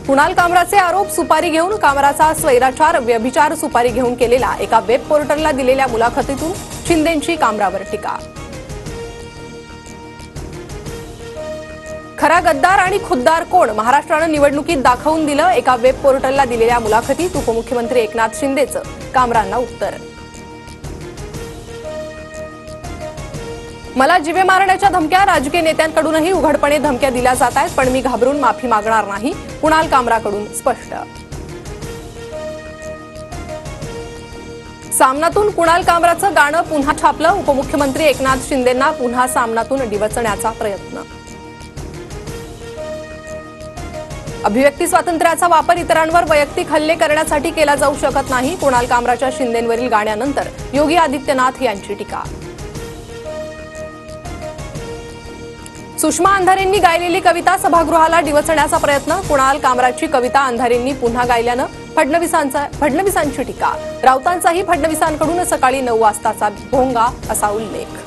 कुणाल कामराचे आरोप सुपारी घेऊन कामराचा स्वैराचार व्यभिचार सुपारी घेऊन केलेला एका वेब पोर्टलला दिलेल्या मुलाखतीतून शिंदेंची कामरावर टीका। खरा गद्दार आणि खुद्दार कोण महाराष्ट्राने निवडणुकीत दाखवून दिलं। एका वेब पोर्टलला दिलेल्या मुलाखतीत उपमुख्यमंत्री एकनाथ शिंदेचं कामरांना उत्तर। मला जीवे मारण्याच्या धमक्या राजकीय नेत्यांकडूनही उघडपणे धमक्या दिल्या जात आहेत, पण मी घाबरून माफी मागणार नाही, कुणाल कामराकडून स्पष्ट। सामनातून कुणाल कामराचं गाणं पुन्हा छापलं। उपमुख्यमंत्री एकनाथ शिंदेंना पुन्हा सामनातून डिवचण्याचा प्रयत्न। अभिव्यक्ती स्वातंत्र्याचा वापर इतरांवर वैयक्तिक हल्ले करण्यासाठी केला जाऊ शकत नाही। कुणाल कामराच्या शिंदेंवरील गाण्यानंतर योगी आदित्यनाथ यांची टीका। सुषमा अंधारेंनी गायलेली कविता सभागृहाला डिवचण्याचा प्रयत्न। कुणाल कामराची कविता अंधारेंनी पुन्हा गायल्यानं फडणवीसांची टीका। राऊतांचाही फडणवीसांकडून सकाळी 9 वाजताचा भोंगा असा उल्लेख।